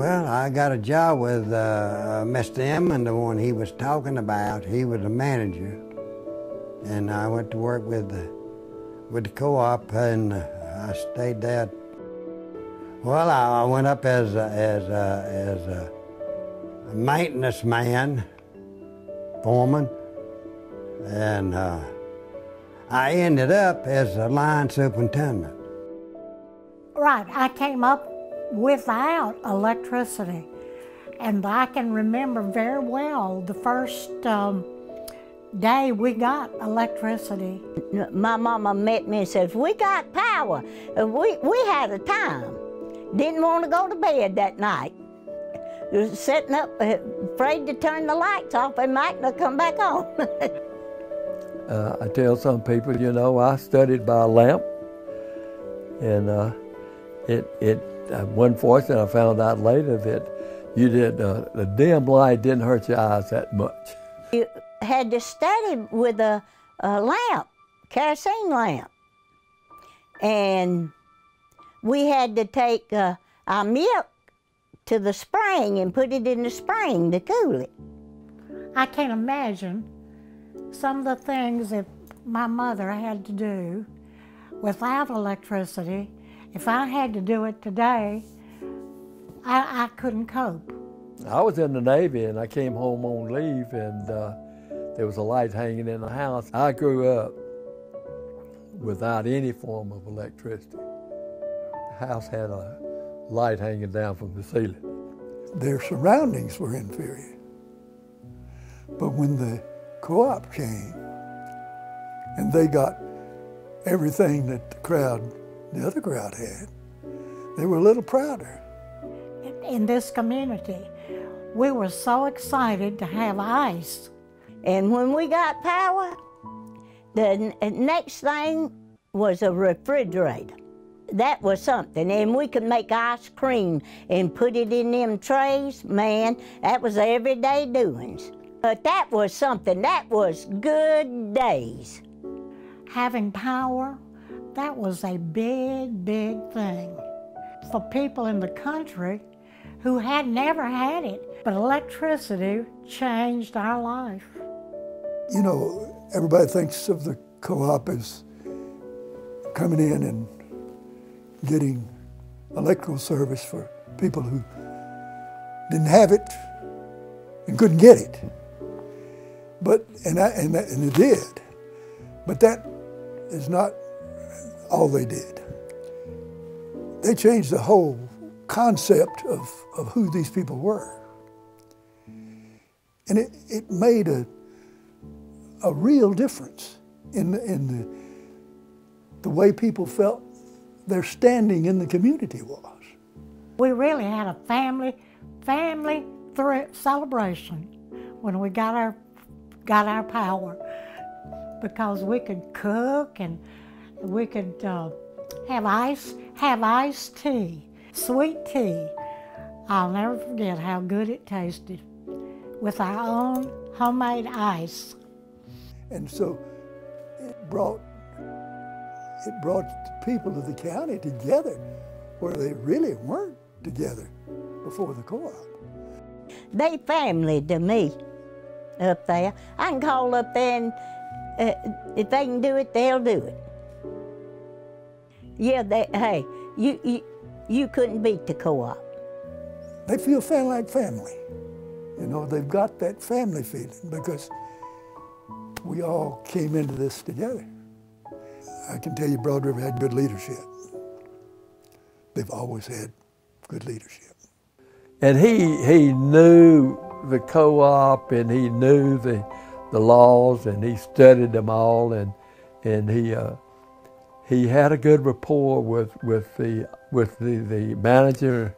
Well, I got a job with Mr. Emmon, the one he was talking about. He was a manager, and I went to work with the co-op, and I stayed there. Well, I went up as a maintenance man, foreman, and I ended up as a line superintendent. Right, I came up without electricity, and I can remember very well the first day we got electricity. My mama met me and says, "We got power." We had a time. Didn't want to go to bed that night. Was sitting up, afraid to turn the lights off. They might not come back on. I tell some people, you know, I studied by a lamp, and it wasn't fortunate. I found out later that the dim light didn't hurt your eyes that much. You had to study with a lamp, kerosene lamp, and we had to take our milk to the spring and put it in the spring to cool it. I can't imagine some of the things that my mother had to do without electricity. If I had to do it today, I couldn't cope. I was in the Navy, and I came home on leave, and there was a light hanging in the house. I grew up without any form of electricity. The house had a light hanging down from the ceiling. Their surroundings were inferior. But when the co-op came, and they got everything that the other crowd had, they were a little prouder. In this community, we were so excited to have ice. And when we got power, the next thing was a refrigerator. That was something, and we could make ice cream and put it in them trays. Man, that was everyday doings. But that was something, that was good days. Having power, that was a big, big thing. For people in the country who had never had it, but electricity changed our life. You know, everybody thinks of the co-op as coming in and getting electrical service for people who didn't have it and couldn't get it. But and it did. But that is not all they did. They changed the whole concept of who these people were. And it made a real difference in the way people felt their standing in the community was. We really had a family celebration when we got our power, because we could cook and we could have iced tea, sweet tea. I'll never forget how good it tasted with our own homemade ice. And so it brought the people of the county together where they really weren't together before the co-op. They family to me up there. I can call up there and if they can do it, they'll do it. Yeah, hey, you couldn't beat the co-op. They feel like family. You know, they've got that family feeling because we all came into this together. I can tell you Broad River had good leadership. They've always had good leadership. And he knew the co-op, and he knew the laws, and he studied them all, and he had a good rapport with the manager,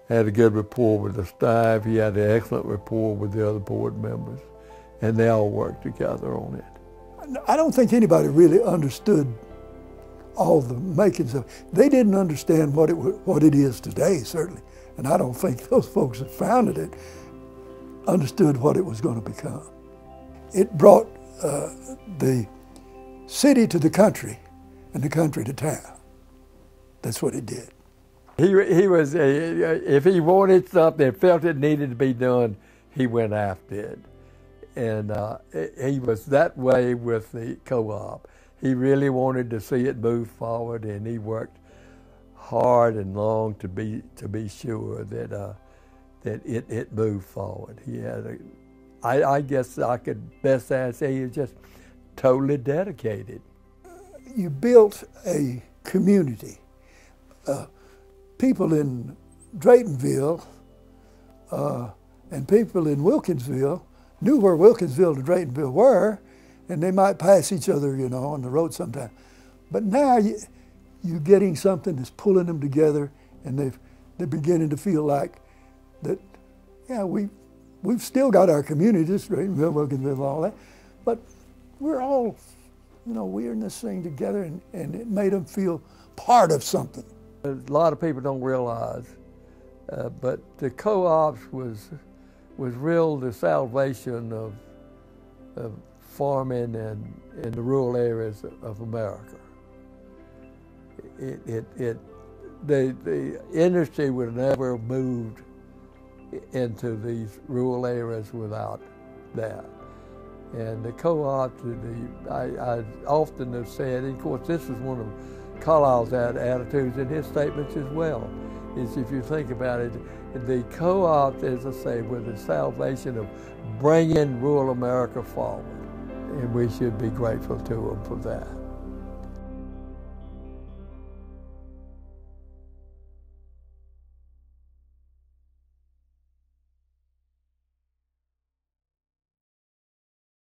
had a good rapport with the staff. He had an excellent rapport with the other board members, and they all worked together on it. I don't think anybody really understood all the makings of it. They didn't understand what it is today, certainly. And I don't think those folks that founded it understood what it was going to become. It brought the city to the country and the country to town. That's what it did. He was, if he wanted something, felt it needed to be done, he went after it. And he was that way with the co-op. He really wanted to see it move forward, and he worked hard and long to be sure that it moved forward. He had I guess I could best say he was just totally dedicated. You built a community. People in Draytonville and people in Wilkinsville knew where Wilkinsville and Draytonville were, and they might pass each other, you know, on the road sometime. But now you're getting something that's pulling them together, and they're beginning to feel like that, yeah, we've still got our communities, Draytonville, Wilkinsville, all that, but we're all, you know, we're in this thing together, and it made them feel part of something. A lot of people don't realize, but the co-ops was real the salvation of farming and in the rural areas of America. The industry would have never moved into these rural areas without that. And the co-ops, I often have said, and of course this is one of Carlisle's attitudes in his statements as well, is if you think about it, the co-ops, as I say, were the salvation of bringing rural America forward. And we should be grateful to them for that.